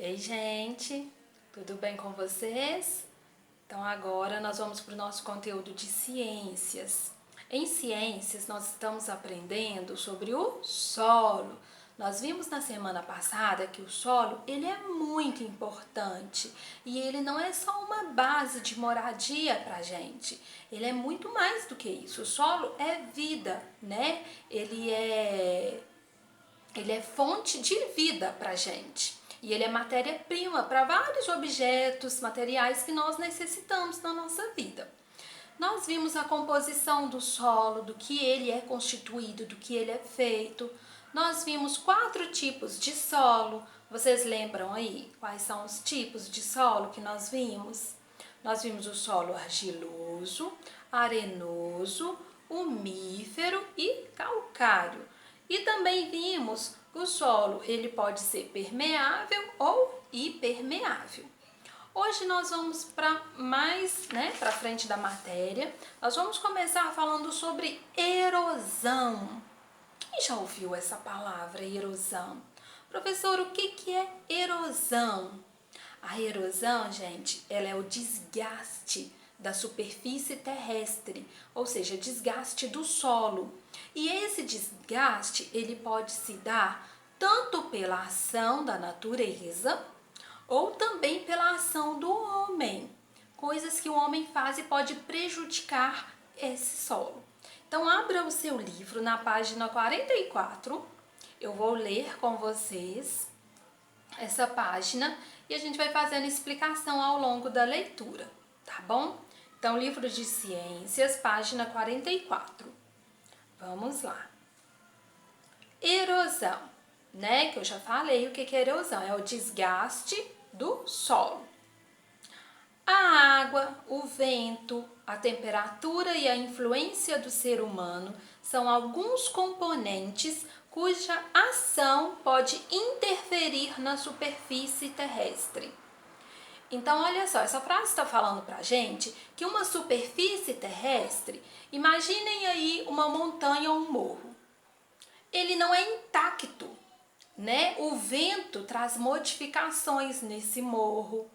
Ei, gente, tudo bem com vocês? Então, agora nós vamos para o nosso conteúdo de ciências. Em ciências, nós estamos aprendendo sobre o solo. Nós vimos na semana passada que o solo ele é muito importante e ele não é só uma base de moradia para a gente. Ele é muito mais do que isso. O solo é vida, né? Ele é fonte de vida para a gente. E ele é matéria-prima para vários objetos, materiais que nós necessitamos na nossa vida. Nós vimos a composição do solo, do que ele é constituído, do que ele é feito. Nós vimos 4 tipos de solo. Vocês lembram aí quais são os tipos de solo que nós vimos? Nós vimos o solo argiloso, arenoso, umífero e calcário. E também vimos que o solo ele pode ser permeável ou hipermeável. Hoje nós vamos para mais, para frente da matéria. Nós vamos começar falando sobre erosão. Quem já ouviu essa palavra, erosão? Professor, o que é erosão? A erosão, gente, ela é o desgaste da superfície terrestre, ou seja, desgaste do solo. E esse desgaste, ele pode se dar tanto pela ação da natureza ou também pela ação do homem. Coisas que o homem faz e pode prejudicar esse solo. Então, abra o seu livro na página 44. Eu vou ler com vocês essa página e a gente vai fazendo explicação ao longo da leitura, tá bom? Então, livro de ciências, página 44. Vamos lá. Erosão, né? Que eu já falei o que é erosão. É o desgaste do solo. A água, o vento, a temperatura e a influência do ser humano são alguns componentes cuja ação pode interferir na superfície terrestre. Então, olha só, essa frase está falando para a gente que uma superfície terrestre, imaginem aí uma montanha ou um morro. Ele não é intacto, né? O vento traz modificações nesse morro.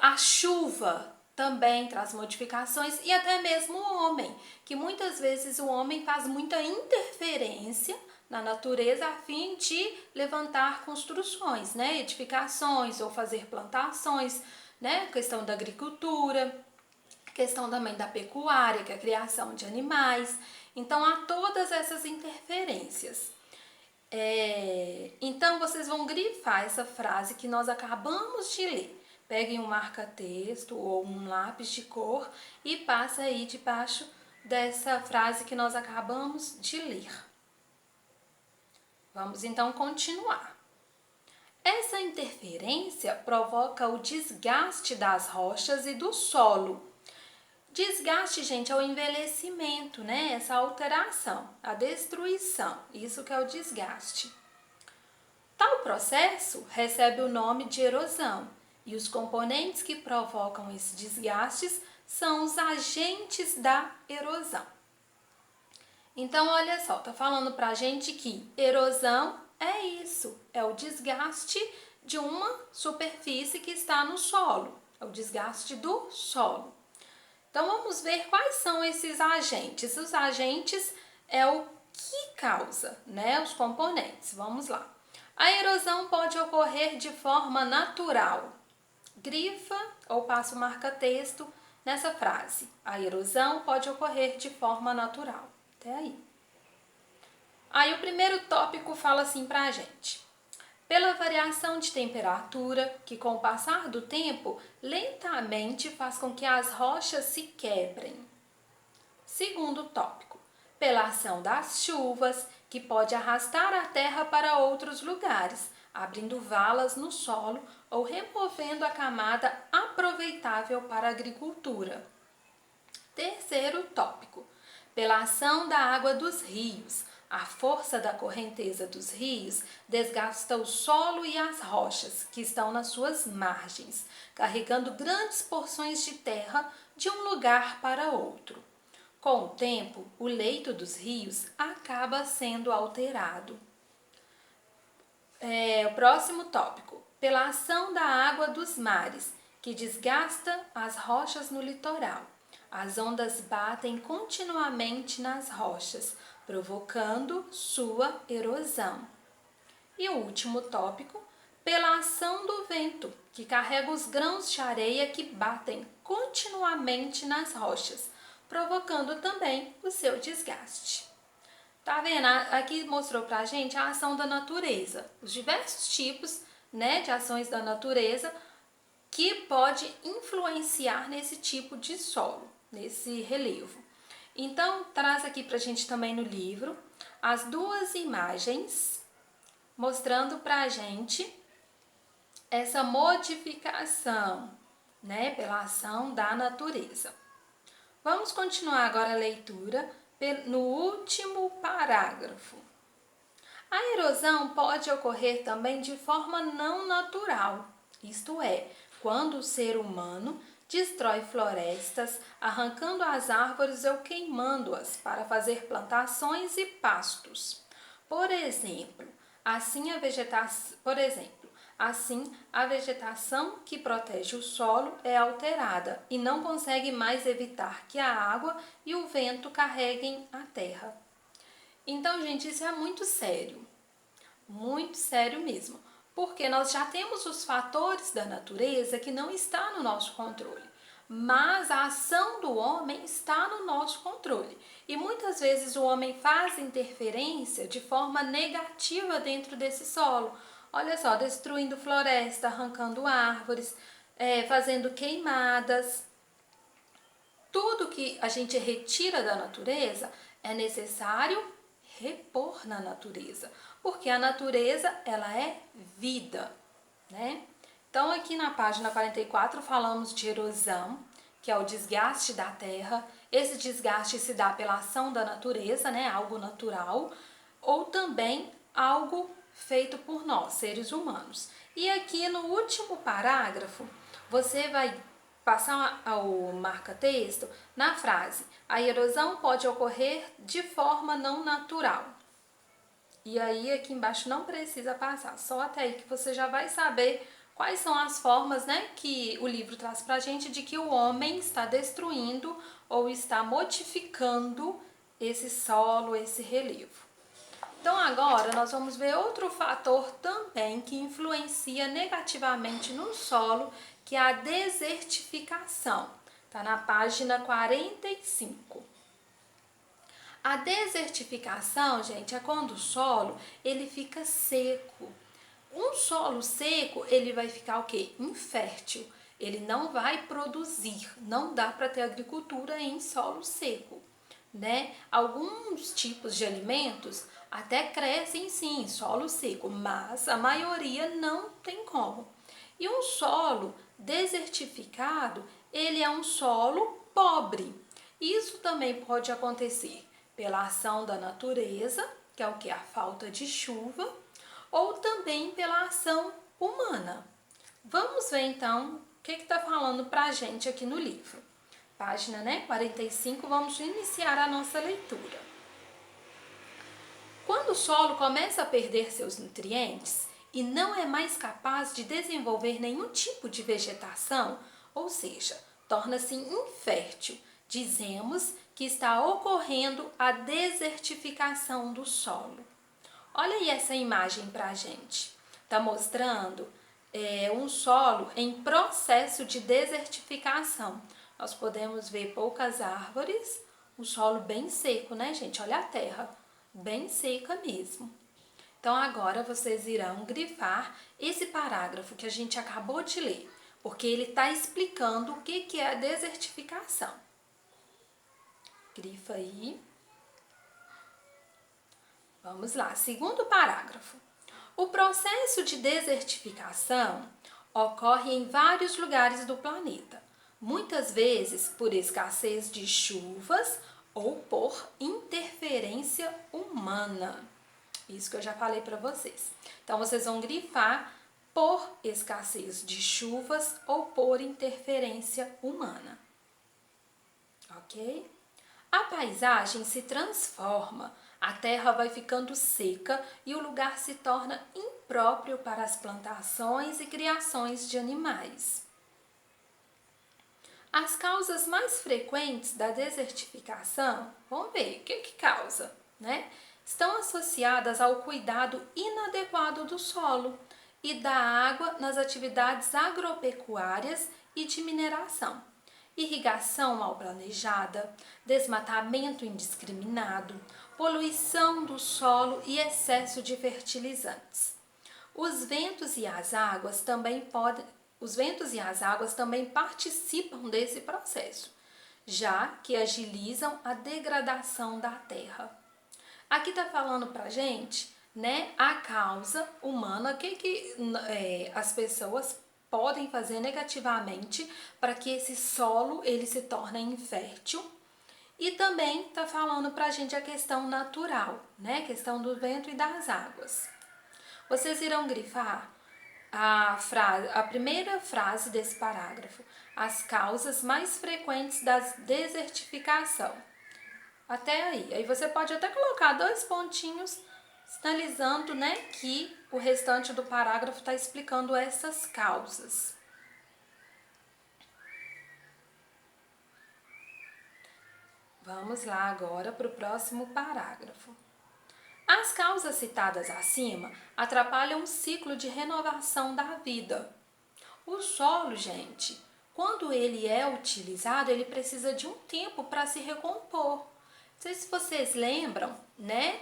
A chuva também traz modificações e até mesmo o homem, que muitas vezes o homem faz muita interferência na natureza a fim de levantar construções, né, edificações ou fazer plantações, né, questão da agricultura, questão também da pecuária, que é a criação de animais. Então há todas essas interferências. Então vocês vão grifar essa frase que nós acabamos de ler. Peguem um marca-texto ou um lápis de cor e passa aí debaixo dessa frase que nós acabamos de ler. Vamos então continuar. Essa interferência provoca o desgaste das rochas e do solo. Desgaste, gente, é o envelhecimento, né? Essa alteração, a destruição, isso que é o desgaste. Tal processo recebe o nome de erosão e os componentes que provocam esses desgastes são os agentes da erosão. Então, olha só, tá falando pra gente que erosão é isso, é o desgaste de uma superfície que está no solo, é o desgaste do solo. Então, vamos ver quais são esses agentes. Os agentes é o que causa, né, os componentes. Vamos lá. A erosão pode ocorrer de forma natural. Grifa ou passa o marca-texto nessa frase. A erosão pode ocorrer de forma natural. Até aí. Aí o primeiro tópico fala assim pra gente. Pela variação de temperatura, que com o passar do tempo, lentamente faz com que as rochas se quebrem. Segundo tópico. Pela ação das chuvas, que pode arrastar a terra para outros lugares, abrindo valas no solo ou removendo a camada aproveitável para a agricultura. Terceiro tópico. Pela ação da água dos rios. A força da correnteza dos rios desgasta o solo e as rochas que estão nas suas margens, carregando grandes porções de terra de um lugar para outro. Com o tempo, o leito dos rios acaba sendo alterado. O próximo tópico. pela ação da água dos mares, que desgasta as rochas no litoral. As ondas batem continuamente nas rochas, provocando sua erosão. E o último tópico, pela ação do vento, que carrega os grãos de areia que batem continuamente nas rochas, provocando também o seu desgaste. Tá vendo? Aqui mostrou pra gente a ação da natureza, os diversos tipos, né, de ações da natureza que pode influenciar nesse tipo de solo, nesse relevo. Então, traz aqui pra gente também no livro as duas imagens mostrando pra gente essa modificação, né, pela ação da natureza. Vamos continuar agora a leitura no último parágrafo. A erosão pode ocorrer também de forma não natural, isto é, quando o ser humano destrói florestas, arrancando as árvores ou queimando-as para fazer plantações e pastos. Por exemplo, assim a vegetação que protege o solo é alterada e não consegue mais evitar que a água e o vento carreguem a terra. Então, gente, isso é muito sério mesmo, porque nós já temos os fatores da natureza que não está no nosso controle, mas a ação do homem está no nosso controle. E muitas vezes o homem faz interferência de forma negativa dentro desse solo. Olha só, destruindo floresta, arrancando árvores, fazendo queimadas. Tudo que a gente retira da natureza é necessário repor na natureza, porque a natureza, ela é vida, né? Então, aqui na página 44 falamos de erosão, que é o desgaste da terra. Esse desgaste se dá pela ação da natureza, né? Algo natural, ou também algo feito por nós, seres humanos. E aqui no último parágrafo, você vai passar o marca-texto na frase: a erosão pode ocorrer de forma não natural. E aí aqui embaixo não precisa passar, só até aí que você já vai saber quais são as formas, né, que o livro traz pra gente de que o homem está destruindo ou está modificando esse solo, esse relevo. Então agora nós vamos ver outro fator também que influencia negativamente no solo, que é a desertificação. Tá na página 45. A desertificação, gente, é quando o solo ele fica seco. Um solo seco, ele vai ficar o quê? Infértil. Ele não vai produzir, não dá para ter agricultura em solo seco, né? Alguns tipos de alimentos até crescem sim em solo seco, mas a maioria não tem como. E um solo desertificado, ele é um solo pobre. Isso também pode acontecer pela ação da natureza, que é o que? A falta de chuva, ou também pela ação humana. Vamos ver então o que está falando para a gente aqui no livro. Página 45, vamos iniciar a nossa leitura. Quando o solo começa a perder seus nutrientes e não é mais capaz de desenvolver nenhum tipo de vegetação, ou seja, torna-se infértil, dizemos que está ocorrendo a desertificação do solo. Olha aí essa imagem para a gente. Está mostrando um solo em processo de desertificação. Nós podemos ver poucas árvores, um solo bem seco, né, gente? Olha a terra, bem seca mesmo. Então, agora vocês irão grifar esse parágrafo que a gente acabou de ler, porque ele está explicando o que é a desertificação. Grifa aí. Vamos lá, segundo parágrafo. O processo de desertificação ocorre em vários lugares do planeta, muitas vezes por escassez de chuvas ou por interferência humana. Isso que eu já falei para vocês. Então, vocês vão grifar por escassez de chuvas ou por interferência humana. Ok? A paisagem se transforma, a terra vai ficando seca e o lugar se torna próprio para as plantações e criações de animais. As causas mais frequentes da desertificação, vamos ver o que causa, né? Estão associadas ao cuidado inadequado do solo e da água nas atividades agropecuárias e de mineração, irrigação mal planejada, desmatamento indiscriminado, poluição do solo e excesso de fertilizantes. Os ventos e as águas também participam desse processo, já que agilizam a degradação da terra. Aqui está falando pra gente, né, a causa humana, o que as pessoas podem fazer negativamente para que esse solo ele se torne infértil. E também está falando pra gente a questão natural, né, questão do vento e das águas. Vocês irão grifar a primeira frase desse parágrafo, as causas mais frequentes da desertificação. Até aí. Aí você pode até colocar 2 pontinhos sinalizando, né, que o restante do parágrafo está explicando essas causas. Vamos lá agora para o próximo parágrafo. As causas citadas acima atrapalham o ciclo de renovação da vida. O solo, gente, quando ele é utilizado, ele precisa de um tempo para se recompor. Não sei se vocês lembram, né?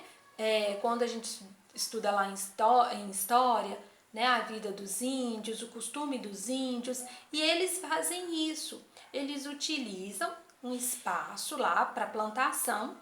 Quando a gente estuda lá em história, né, a vida dos índios, o costume dos índios, e eles fazem isso. Eles utilizam um espaço lá para plantação.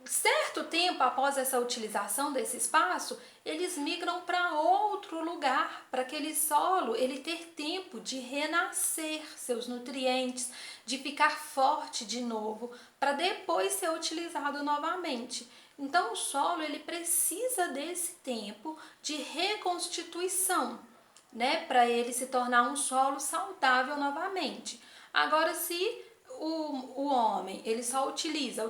Certo tempo após essa utilização desse espaço, eles migram para outro lugar, para aquele solo ele ter tempo de renascer seus nutrientes, de ficar forte de novo, para depois ser utilizado novamente. Então o solo ele precisa desse tempo de reconstituição, né, para ele se tornar um solo saudável novamente. Agora, se o homem ele só utiliza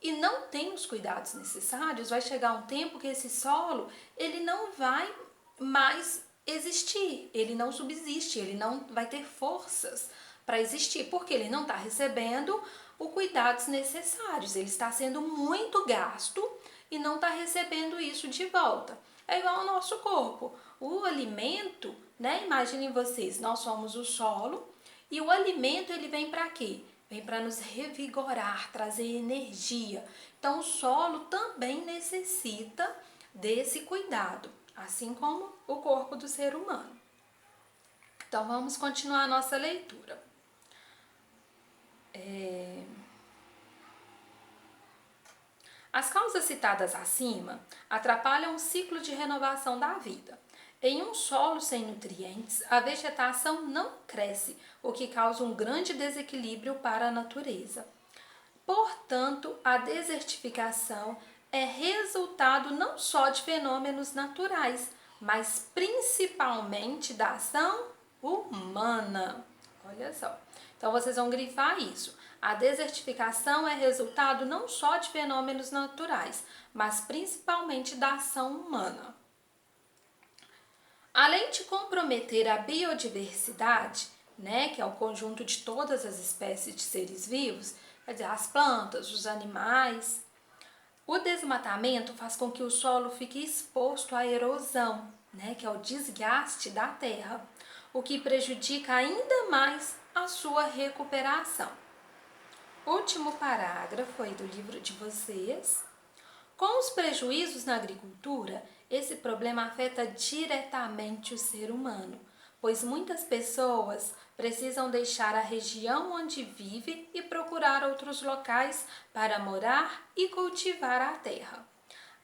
e não tem os cuidados necessários, vai chegar um tempo que esse solo ele não vai mais existir, ele não subsiste, ele não vai ter forças para existir, porque ele não está recebendo os cuidados necessários, ele está sendo muito gasto e não está recebendo isso de volta. É igual ao nosso corpo, o alimento, né? Imaginem vocês, nós somos o solo. E o alimento ele vem para quê? Vem para nos revigorar, trazer energia. Então o solo também necessita desse cuidado, assim como o corpo do ser humano. Então vamos continuar a nossa leitura. As causas citadas acima atrapalham o ciclo de renovação da vida. Em um solo sem nutrientes, a vegetação não cresce, o que causa um grande desequilíbrio para a natureza. Portanto, a desertificação é resultado não só de fenômenos naturais, mas principalmente da ação humana. Olha só. Então, vocês vão grifar isso. A desertificação é resultado não só de fenômenos naturais, mas principalmente da ação humana. Além de comprometer a biodiversidade, né, que é o conjunto de todas as espécies de seres vivos, quer dizer, as plantas, os animais, o desmatamento faz com que o solo fique exposto à erosão, né, que é o desgaste da terra, o que prejudica ainda mais a sua recuperação. Último parágrafo aí do livro de vocês. Com os prejuízos na agricultura, esse problema afeta diretamente o ser humano, pois muitas pessoas precisam deixar a região onde vive e procurar outros locais para morar e cultivar a terra,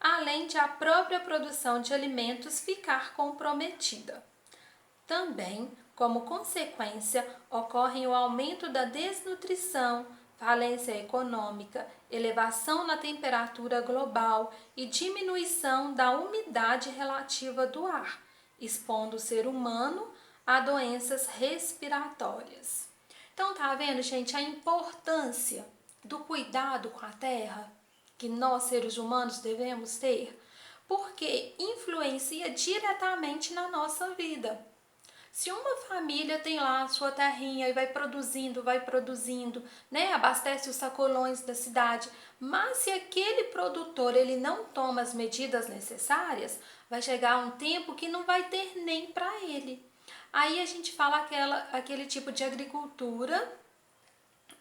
além de a própria produção de alimentos ficar comprometida. Também, como consequência, ocorre o aumento da desnutrição, falência econômica, elevação na temperatura global e diminuição da umidade relativa do ar, expondo o ser humano a doenças respiratórias. Então, tá vendo, gente, a importância do cuidado com a terra que nós, seres humanos, devemos ter? porque influencia diretamente na nossa vida. Se uma família tem lá a sua terrinha e vai produzindo, né, abastece os sacolões da cidade, mas se aquele produtor ele não toma as medidas necessárias, vai chegar um tempo que não vai ter nem para ele. Aí a gente fala aquele tipo de agricultura,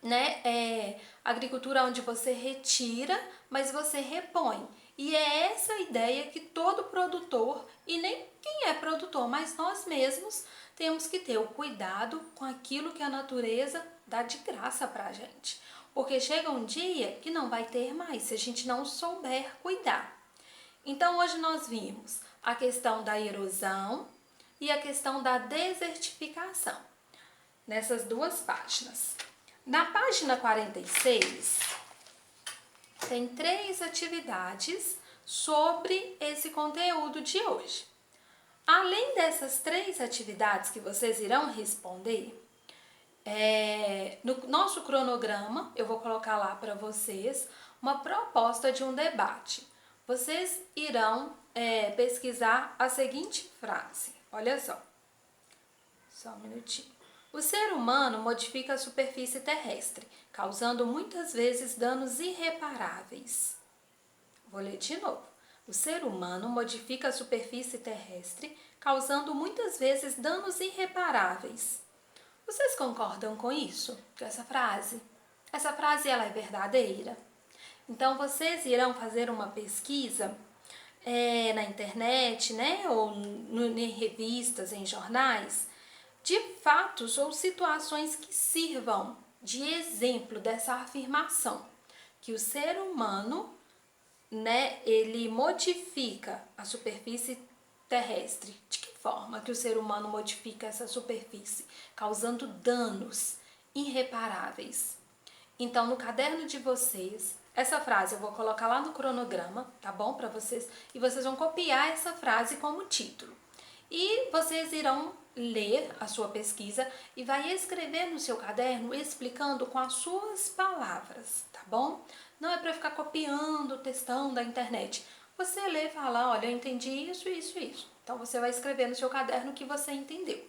né? Agricultura onde você retira, mas você repõe. E é essa a ideia que todo produtor, e nem quem é produtor, mas nós mesmos, temos que ter o cuidado com aquilo que a natureza dá de graça pra gente. Porque chega um dia que não vai ter mais, se a gente não souber cuidar. Então hoje nós vimos a questão da erosão e a questão da desertificação, nessas duas páginas. Na página 46, tem 3 atividades sobre esse conteúdo de hoje. Além dessas 3 atividades que vocês irão responder, no nosso cronograma, eu vou colocar lá para vocês uma proposta de um debate. Vocês irão pesquisar a seguinte frase. Olha só um minutinho. O ser humano modifica a superfície terrestre, causando muitas vezes danos irreparáveis. Vou ler de novo. O ser humano modifica a superfície terrestre, causando muitas vezes danos irreparáveis. Vocês concordam com isso? Com essa frase? Essa frase ela é verdadeira? Então vocês irão fazer uma pesquisa na internet, né, ou em revistas, em jornais, de fatos ou situações que sirvam de exemplo dessa afirmação, que o ser humano, né, ele modifica a superfície terrestre. De que forma que o ser humano modifica essa superfície? Causando danos irreparáveis. Então, no caderno de vocês, essa frase eu vou colocar lá no cronograma, tá bom? Para vocês, e vocês vão copiar essa frase como título. E vocês irão ler a sua pesquisa e vai escrever no seu caderno explicando com as suas palavras, tá bom? Não é para ficar copiando o textão da internet. Você lê e fala, olha, eu entendi isso, isso, isso. Então você vai escrever no seu caderno o que você entendeu.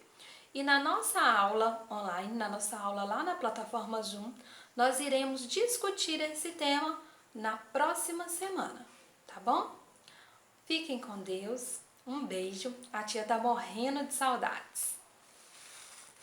E na nossa aula online, na nossa aula lá na plataforma Zoom, nós iremos discutir esse tema na próxima semana, tá bom? Fiquem com Deus. Um beijo, a tia tá morrendo de saudades.